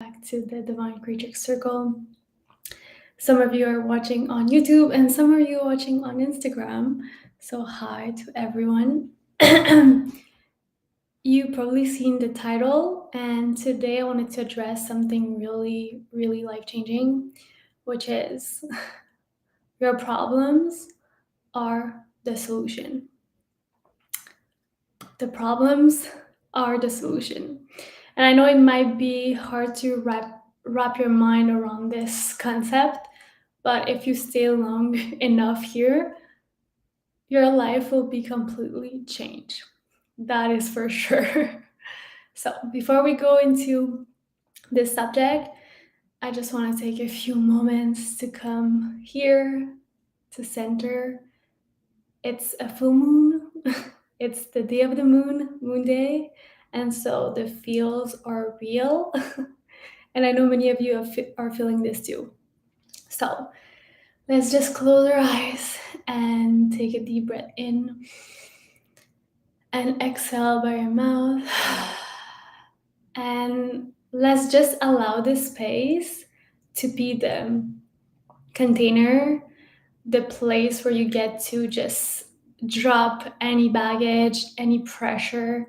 back to the Divine Creatrix Circle. Some of you are watching on YouTube and some of you are watching on Instagram. So hi to everyone. You've probably seen the title, and today I wanted to address something really, really life-changing, which is your problems are the solution. The problems are the solution. And I know it might be hard to wrap your mind around this concept, but if you stay long enough here, your life will be completely changed. That is for sure. So before we go into this subject, I just want to take a few moments to come here to center. It's a full moon. It's the day of the moon day. And so the feels are real. And I know many of you are feeling this too. So let's just close our eyes and take a deep breath in and exhale by your mouth. And let's just allow this space to be the container, the place where you get to just drop any baggage, any pressure,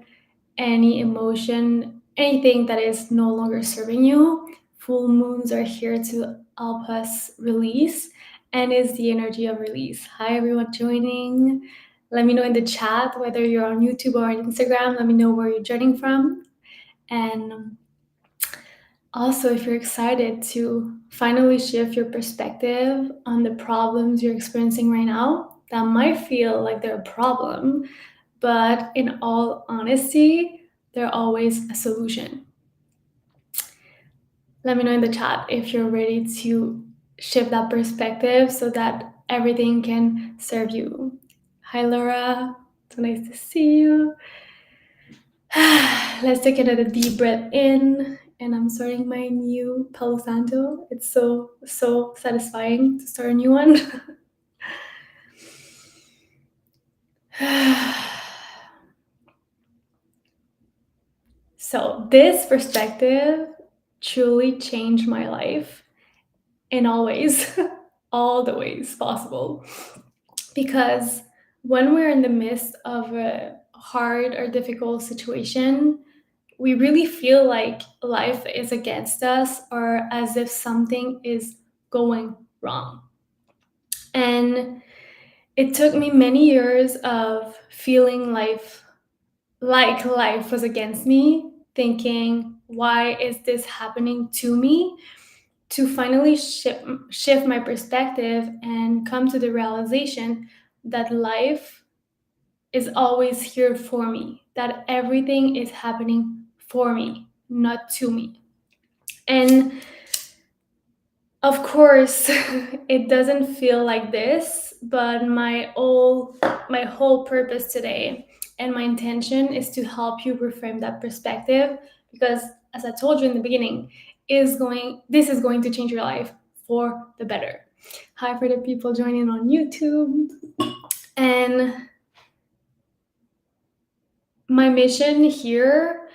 any emotion, anything that is no longer serving you. Full moons are here to help us release, and is the energy of release. Hi everyone joining. Let me know in the chat whether you're on YouTube or on Instagram. Let me know where you're joining from. And also, if you're excited to finally shift your perspective on the problems you're experiencing right now, that might feel like they're a problem, but in all honesty, they're always a solution. Let me know in the chat if you're ready to shift that perspective so that everything can serve you. Hi, Laura. So nice to see you. Let's take another deep breath in. And I'm starting my new Palo Santo. It's so satisfying to start a new one. So this perspective truly changed my life in all ways, all the ways possible. Because when we're in the midst of a hard or difficult situation, we really feel like life is against us or as if something is going wrong. And it took me many years of feeling life was against me, thinking, why is this happening to me? To finally shift my perspective and come to the realization that life is always here for me, that everything is happening for me, not to me. And of course, it doesn't feel like this, but my whole purpose today and my intention is to help you reframe that perspective, because as I told you in the beginning, this is going to change your life for the better. Hi for the people joining on YouTube. And my mission here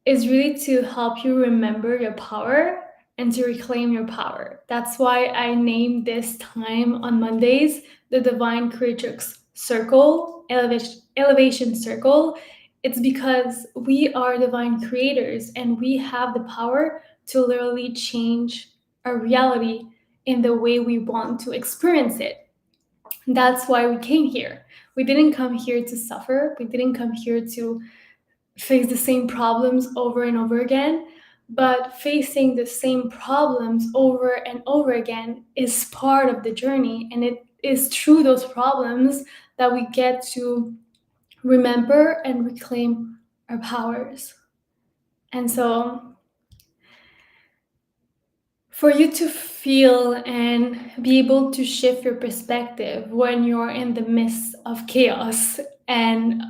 is really to help you remember your power and to reclaim your power. That's why I named this time on Mondays the Divine Creatrix Circle, Elevation Circle. It's because we are divine creators and we have the power to literally change our reality in the way we want to experience it. That's why we came here. We didn't come here to suffer. We didn't come here to face the same problems over and over again, but facing the same problems over and over again is part of the journey, and it is through those problems that we get to remember and reclaim our powers. And so for you to feel and be able to shift your perspective when you're in the midst of chaos and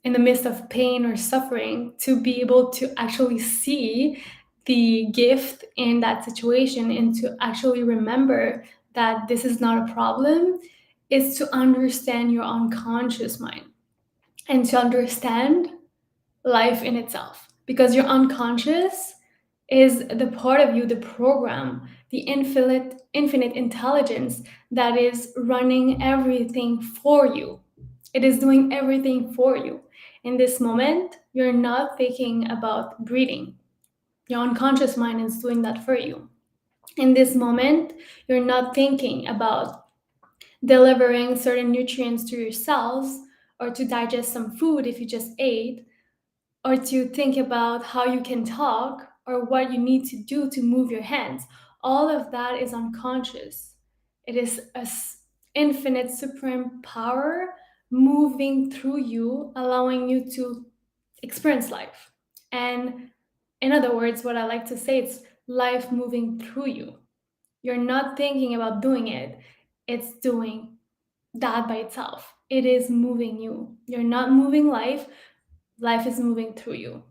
in the midst of pain or suffering, to be able to actually see the gift in that situation and to actually remember that this is not a problem, is to understand your unconscious mind and to understand life in itself. Because your unconscious is the part of you, the program, the infinite intelligence that is running everything for you. It is doing everything for you. In this moment, you're not thinking about breathing. Your unconscious mind is doing that for you. In this moment, you're not thinking about delivering certain nutrients to your cells or to digest some food if you just ate, or to think about how you can talk or what you need to do to move your hands. All of that is unconscious. It is an infinite supreme power moving through you, allowing you to experience life. And in other words, what I like to say, it's life moving through you. You're not thinking about doing it, it's doing that by itself. It is moving you. You're not moving life, life is moving through you.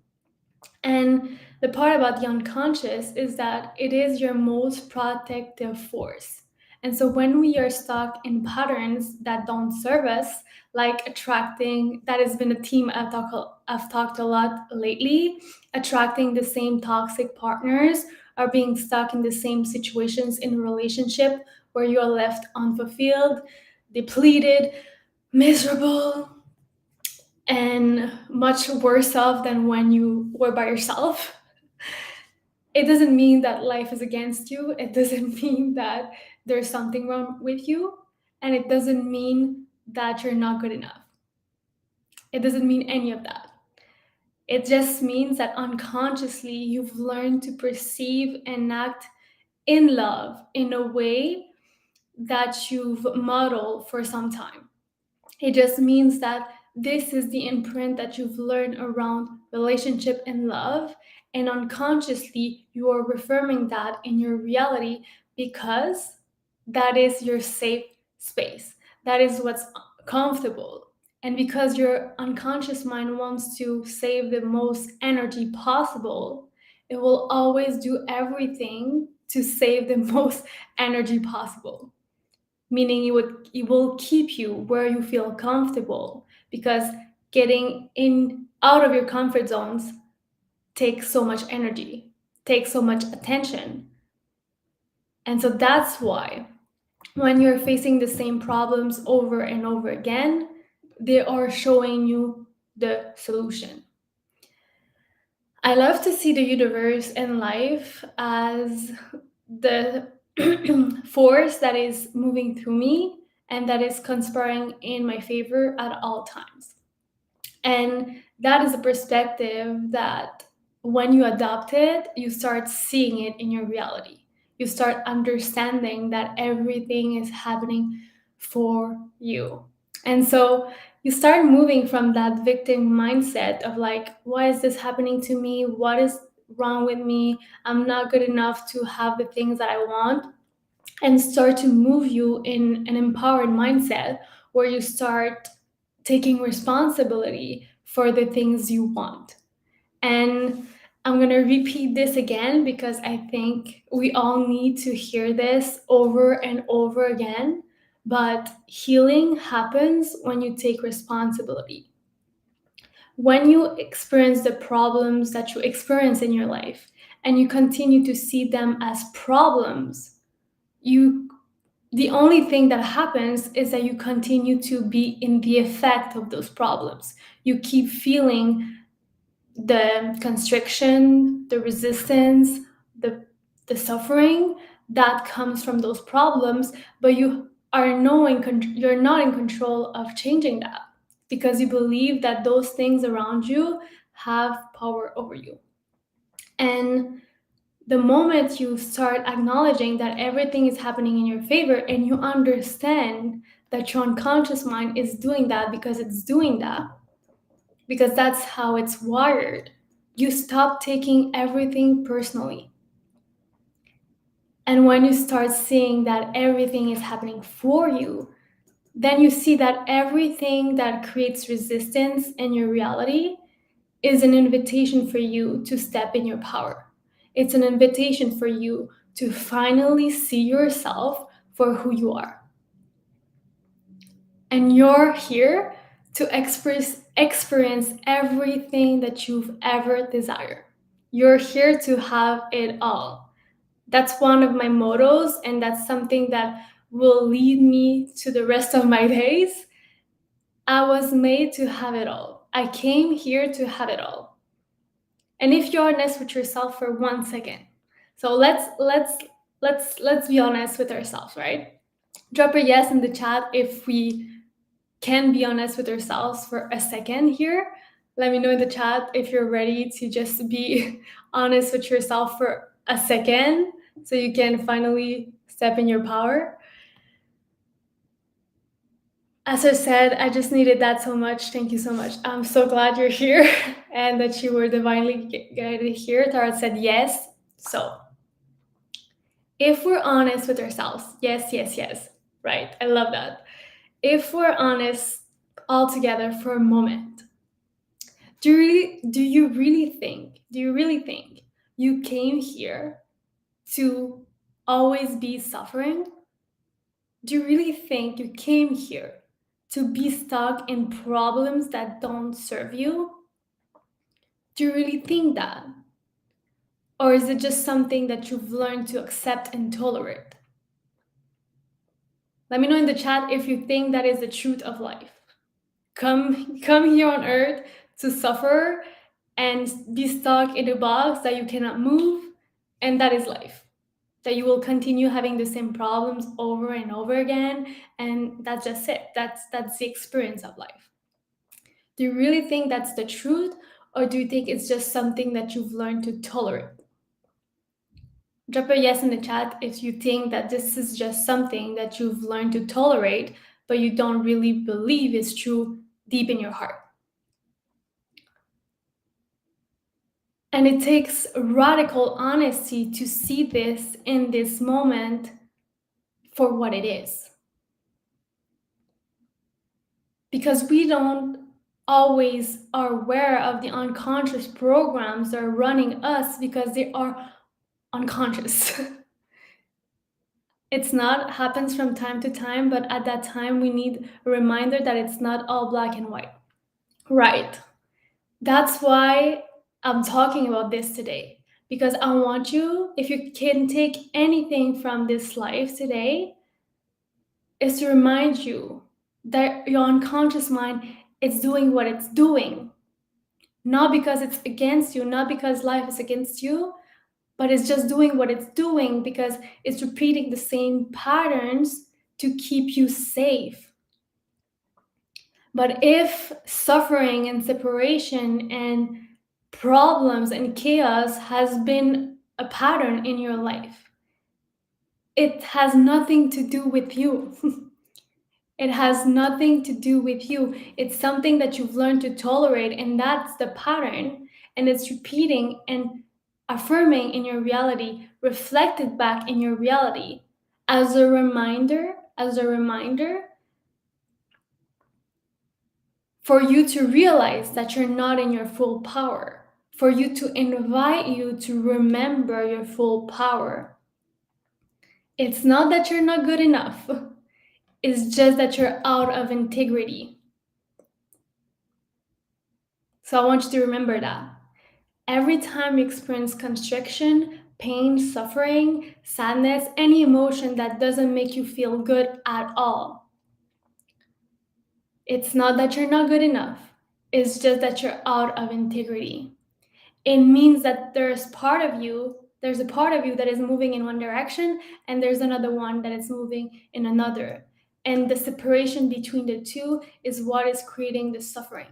And the part about the unconscious is that it is your most protective force. And so when we are stuck in patterns that don't serve us, like attracting, that has been a theme I've talked a lot lately, attracting the same toxic partners, or being stuck in the same situations in a relationship where you are left unfulfilled, depleted, miserable, and much worse off than when you were by yourself. It doesn't mean that life is against you. It doesn't mean that there's something wrong with you. And it doesn't mean that you're not good enough. It doesn't mean any of that. It just means that unconsciously you've learned to perceive and act in love in a way that you've modeled for some time. It just means that this is the imprint that you've learned around relationship and love. And unconsciously, you are reaffirming that in your reality because that is your safe space. That is what's comfortable. And because your unconscious mind wants to save the most energy possible, it will always do everything to save the most energy possible, meaning it will keep you where you feel comfortable, because getting in out of your comfort zones takes so much energy, takes so much attention. And so that's why when you're facing the same problems over and over again, they are showing you the solution. I love to see the universe and life as the force that is moving through me and that is conspiring in my favor at all times. And that is a perspective that when you adopt it, you start seeing it in your reality. You start understanding that everything is happening for you. And so you start moving from that victim mindset of like, why is this happening to me? What is wrong with me? I'm not good enough to have the things that I want. And start to move you in an empowered mindset where you start taking responsibility for the things you want. And I'm going to repeat this again because I think we all need to hear this over and over again. But healing happens when you take responsibility. When you experience the problems that you experience in your life and you continue to see them as problems, the only thing that happens is that you continue to be in the effect of those problems. You keep feeling the constriction, the resistance, the suffering that comes from those problems, but you're not in control of changing that because you believe that those things around you have power over you. And the moment you start acknowledging that everything is happening in your favor and you understand that your unconscious mind is doing that because it's doing that, because that's how it's wired, you stop taking everything personally. And when you start seeing that everything is happening for you, then you see that everything that creates resistance in your reality is an invitation for you to step in your power. It's an invitation for you to finally see yourself for who you are. And you're here to experience everything that you've ever desired. You're here to have it all. That's one of my mottos, and that's something that will lead me to the rest of my days. I was made to have it all. I came here to have it all. And if you're honest with yourself for 1 second, so let's be honest with ourselves, right? Drop a yes in the chat if we can be honest with ourselves for a second here. Let me know in the chat if you're ready to just be honest with yourself for a second so you can finally step in your power. As I said, I just needed that so much. Thank you so much. I'm so glad you're here and that you were divinely guided here. Tarot said yes. So, if we're honest with ourselves, yes, yes, yes, right? I love that. If we're honest all together for a moment, do you really think you came here to always be suffering? Do you really think you came here to be stuck in problems that don't serve you? Do you really think that? Or is it just something that you've learned to accept and tolerate? Let me know in the chat if you think that is the truth of life. Come here on earth to suffer and be stuck in a box that you cannot move, and that is life. That you will continue having the same problems over and over again, and that's just it. That's the experience of life. Do you really think that's the truth, or do you think it's just something that you've learned to tolerate? Drop a yes in the chat if you think that this is just something that you've learned to tolerate, but you don't really believe is true deep in your heart. And it takes radical honesty to see this in this moment for what it is. Because we don't always are aware of the unconscious programs that are running us because they are unconscious. It's not happens from time to time, but at that time we need a reminder that it's not all black and white. Right. That's why I'm talking about this today. Because I want you, if you can take anything from this life today, is to remind you that your unconscious mind is doing what it's doing. Not because it's against you, not because life is against you, but it's just doing what it's doing because it's repeating the same patterns to keep you safe. But if suffering and separation and problems and chaos has been a pattern in your life, it has nothing to do with you. It has nothing to do with you. It's something that you've learned to tolerate, and that's the pattern. And it's repeating and affirming in your reality, reflected back in your reality as a reminder for you to realize that you're not in your full power, for you to invite you to remember your full power. It's not that you're not good enough. It's just that you're out of integrity. So I want you to remember that. Every time you experience constriction, pain, suffering, sadness, any emotion that doesn't make you feel good at all, it's not that you're not good enough. It's just that you're out of integrity. It means that there's a part of you that is moving in one direction, and there's another one that is moving in another. And the separation between the two is what is creating the suffering.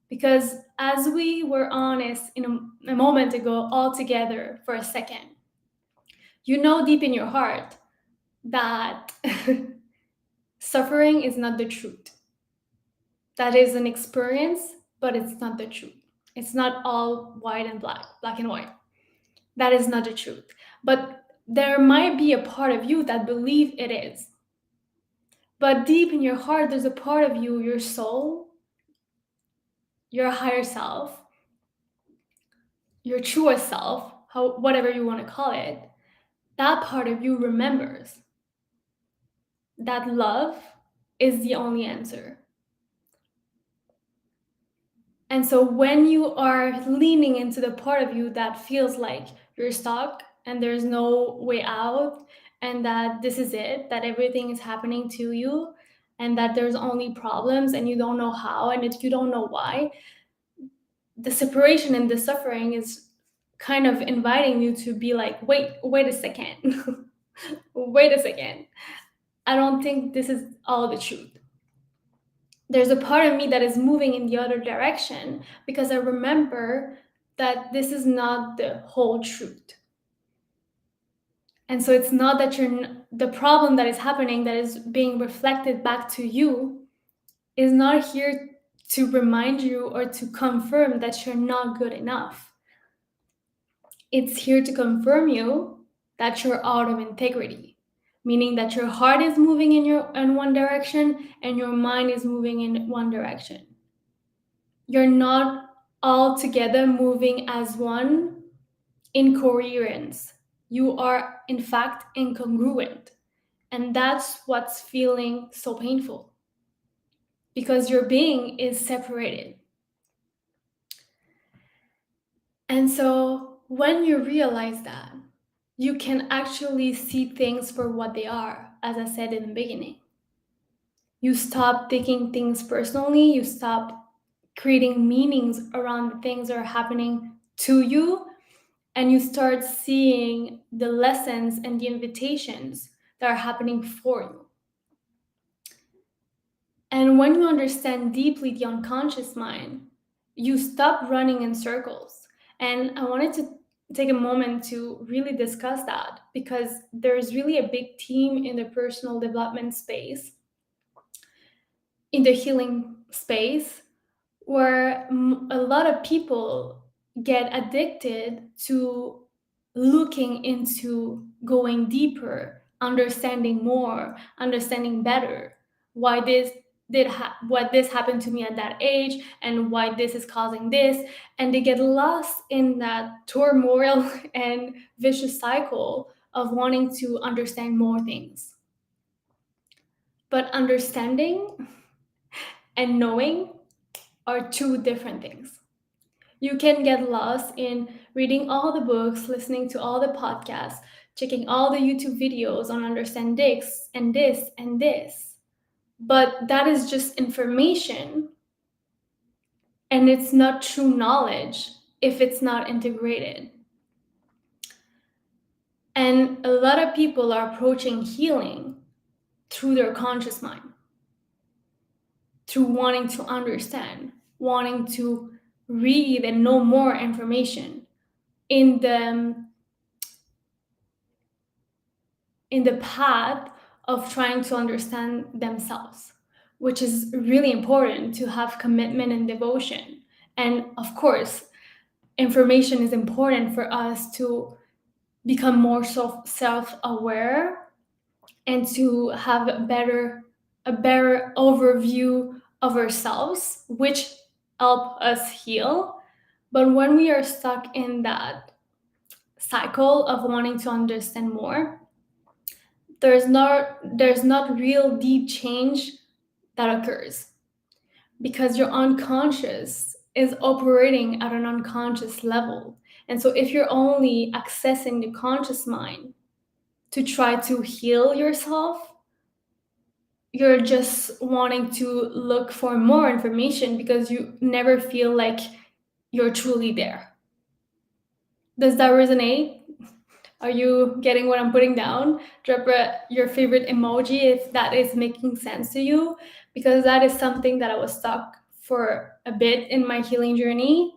Because as we were honest in a moment ago, all together for a second, you know deep in your heart that suffering is not the truth. That is an experience, but it's not the truth. It's not all white and black and white. That is not the truth. But there might be a part of you that believe it is. But deep in your heart, there's a part of you, your soul, your higher self, your truest self, whatever you want to call it, that part of you remembers that love is the only answer. And so when you are leaning into the part of you that feels like you're stuck and there's no way out, and that this is it, that everything is happening to you, and that there's only problems and you don't know how and you don't know why, the separation and the suffering is kind of inviting you to be like, wait a second. Wait a second. I don't think this is all the truth. There's a part of me that is moving in the other direction because I remember that this is not the whole truth. And so it's not that the problem that is happening, that is being reflected back to you, is not here to remind you or to confirm that you're not good enough. It's here to confirm you that you're out of integrity, meaning that your heart is moving in one direction and your mind is moving in one direction. You're not all together moving as one in coherence. You are, in fact, incongruent. And that's what's feeling so painful, because your being is separated. And so when you realize that, you can actually see things for what they are, as I said in the beginning. You stop taking things personally, you stop creating meanings around the things that are happening to you, and you start seeing the lessons and the invitations that are happening for you. And when you understand deeply the unconscious mind, you stop running in circles. And I wanted to take a moment to really discuss that, because there's really a big theme in the personal development space, in the healing space, where a lot of people get addicted to looking into going deeper, understanding more, understanding better why what this happened to me at that age and why this is causing this, and they get lost in that turmoil and vicious cycle of wanting to understand more things. But understanding and knowing are two different things. You can get lost in reading all the books, listening to all the podcasts, checking all the YouTube videos on understand this and this and this. But that is just information, and it's not true knowledge if it's not integrated. And a lot of people are approaching healing through their conscious mind, through wanting to understand, wanting to read and know more information in the path of trying to understand themselves, which is really important to have commitment and devotion. And of course, information is important for us to become more self-aware and to have a better overview of ourselves, which help us heal. But when we are stuck in that cycle of wanting to understand more, there's not real deep change that occurs, because your unconscious is operating at an unconscious level. And so if you're only accessing the conscious mind to try to heal yourself, you're just wanting to look for more information because you never feel like you're truly there. Does that resonate? Are you getting what I'm putting down? Drop your favorite emoji if that is making sense to you, because that is something that I was stuck for a bit in my healing journey,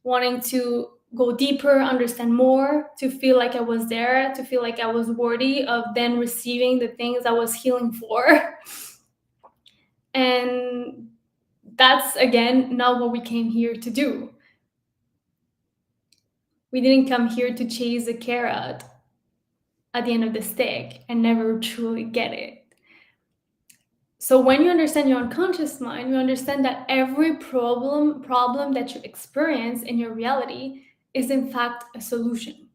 wanting to go deeper, understand more, to feel like I was there, to feel like I was worthy of then receiving the things I was healing for. And that's, again, not what we came here to do. We didn't come here to chase a carrot at the end of the stick and never truly get it. So when you understand your unconscious mind, you understand that every problem that you experience in your reality is in fact a solution.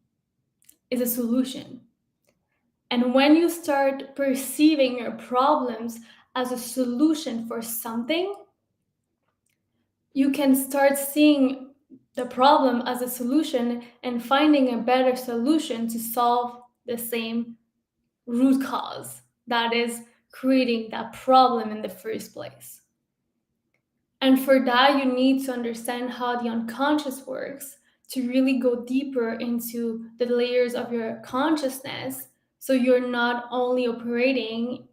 And when you start perceiving your problems as a solution for something, you can start seeing the problem as a solution and finding a better solution to solve the same root cause that is creating that problem in the first place. And for that, you need to understand how the unconscious works to really go deeper into the layers of your consciousness, so you're not only operating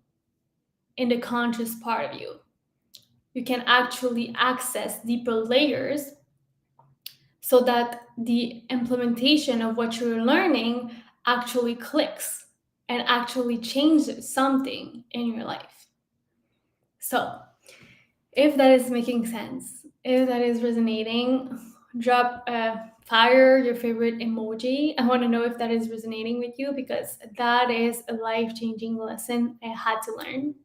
in the conscious part of you. You can actually access deeper layers so that the implementation of what you're learning actually clicks and actually changes something in your life. So, if that is making sense, if that is resonating, drop fire your favorite emoji. I want to know if that is resonating with you, because that is a life-changing lesson I had to learn.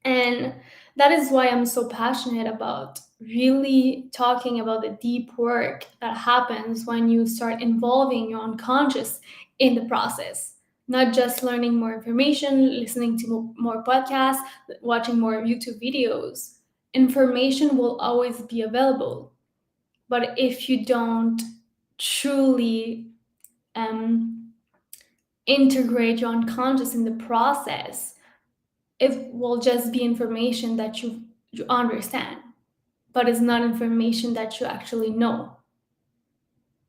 And that is why I'm so passionate about really talking about the deep work that happens when you start involving your unconscious in the process. Not just learning more information, listening to more podcasts, watching more YouTube videos. Information will always be available. But if you don't truly integrate your unconscious in the process, it will just be information that you understand, but it's not information that you actually know.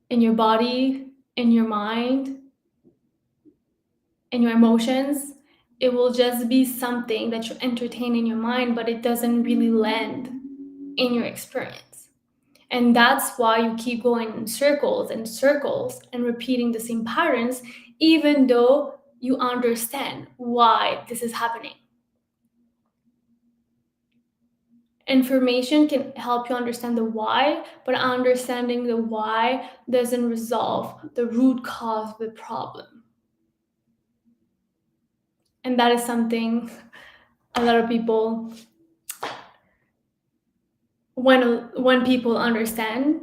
In your body, in your mind, in your emotions, it will just be something that you entertain in your mind, but it doesn't really land in your experience. And that's why you keep going in circles and circles and repeating the same patterns, even though you understand why this is happening. Information can help you understand the why, but understanding the why doesn't resolve the root cause of the problem. And that is something a lot of people, when people understand,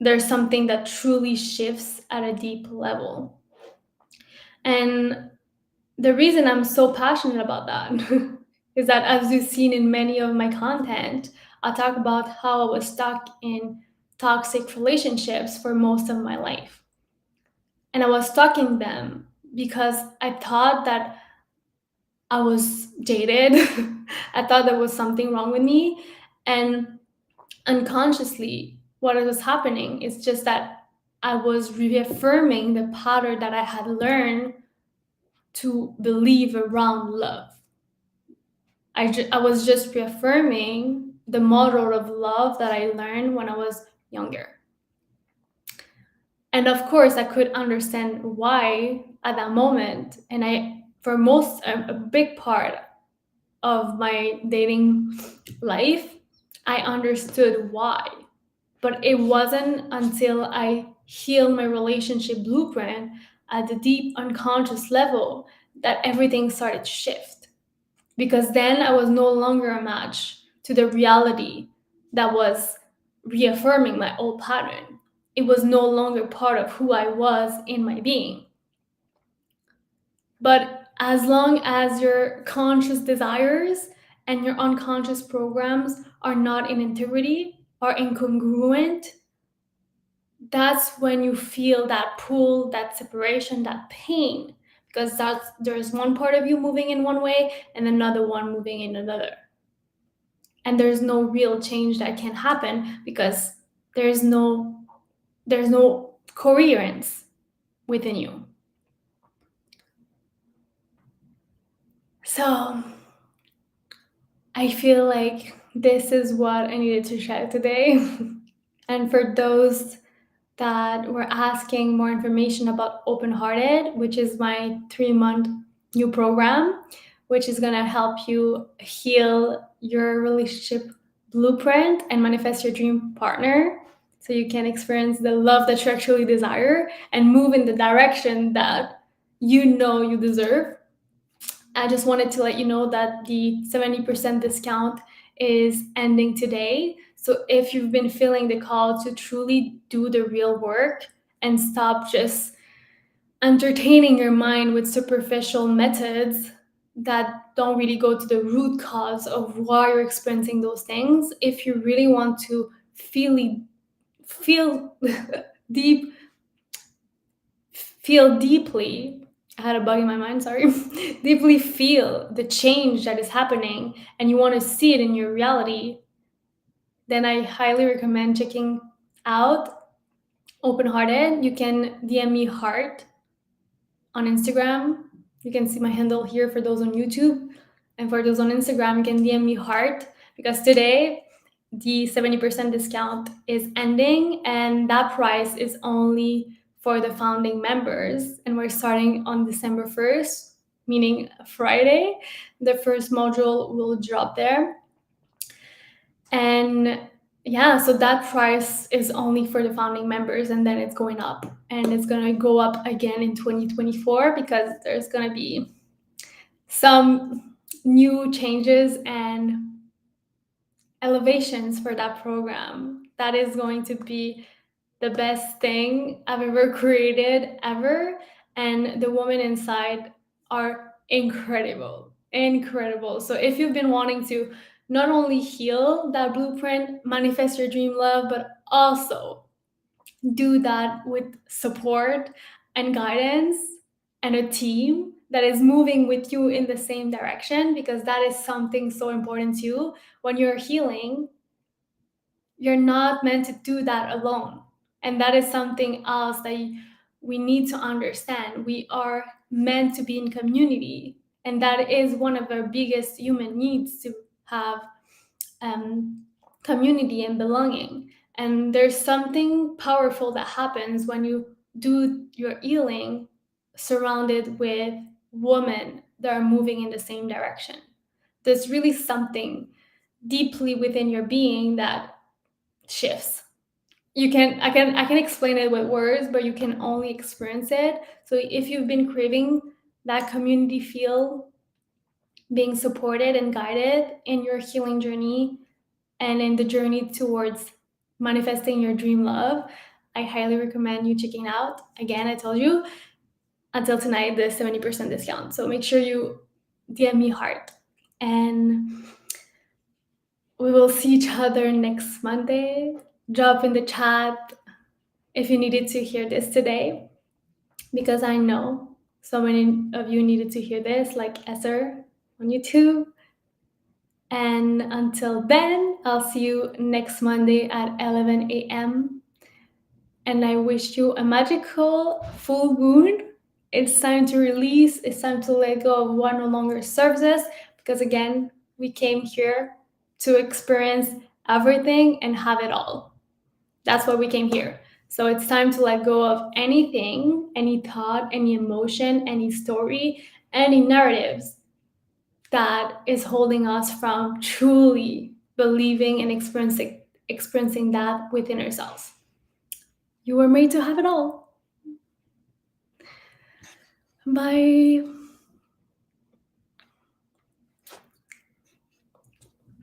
there's something that truly shifts at a deep level. And the reason I'm so passionate about that is that, as you've seen in many of my content, I talk about how I was stuck in toxic relationships for most of my life. And I was stuck in them because I thought that I was jaded. I thought there was something wrong with me. And unconsciously, what was happening is just that I was reaffirming the pattern that I had learned to believe around love. I was just reaffirming the model of love that I learned when I was younger. And of course, I could understand why at that moment. And a big part of my dating life, I understood why. But it wasn't until I healed my relationship blueprint at the deep unconscious level that everything started to shift. Because then I was no longer a match to the reality that was reaffirming my old pattern. It was no longer part of who I was in my being. But as long as your conscious desires and your unconscious programs are not in integrity, are incongruent, that's when you feel that pull, that separation, that pain, because there's one part of you moving in one way and another one moving in another. And there's no real change that can happen because there's no coherence within you. So I feel like this is what I needed to share today. And for those that were asking more information about Open Hearted, which is my 3-month new program, which is going to help you heal your relationship blueprint and manifest your dream partner so you can experience the love that you actually desire and move in the direction that you know you deserve. I just wanted to let you know that the 70% discount is ending today. So if you've been feeling the call to truly do the real work and stop just entertaining your mind with superficial methods, that don't really go to the root cause of why you're experiencing those things. If you really want to feel deep feel deeply, I had a bug in my mind, sorry, deeply feel the change that is happening and you want to see it in your reality, then I highly recommend checking out Open Hearted. You can DM me heart on Instagram. You can see my handle here for those on YouTube. And for those on Instagram, you can DM me heart, because today the 70% discount is ending and that price is only for the founding members. And we're starting on December 1st, meaning Friday. The first module will drop there. And yeah, so that price is only for the founding members, and then it's going up, and it's going to go up again in 2024 because there's going to be some new changes and elevations for that program. That is going to be the best thing I've ever created ever, and the women inside are incredible. So if you've been wanting to not only heal that blueprint, manifest your dream love, but also do that with support and guidance and a team that is moving with you in the same direction, because that is something so important too. When you're healing, you're not meant to do that alone. And that is something else that we need to understand. We are meant to be in community. And that is one of our biggest human needs, to have community and belonging. And there's something powerful that happens when you do your healing surrounded with women that are moving in the same direction. There's really something deeply within your being that shifts. I can explain it with words, but you can only experience it. So if you've been craving that community feel, being supported and guided in your healing journey and in the journey towards manifesting your dream love, I highly recommend you checking out. Again, I told you, until tonight, the 70% discount. So make sure you DM me heart, and we will see each other next Monday. Drop in the chat if you needed to hear this today, because I know so many of you needed to hear this, like Esther on YouTube. And until then, I'll see you next Monday at 11 a.m. And I wish you a magical full moon. It's time to release. It's time to let go of what no longer serves us, because again, we came here to experience everything and have it all. That's why we came here. So it's time to let go of anything, any thought, any emotion, any story, any narratives that is holding us from truly believing and experiencing that within ourselves. You were made to have it all. Bye.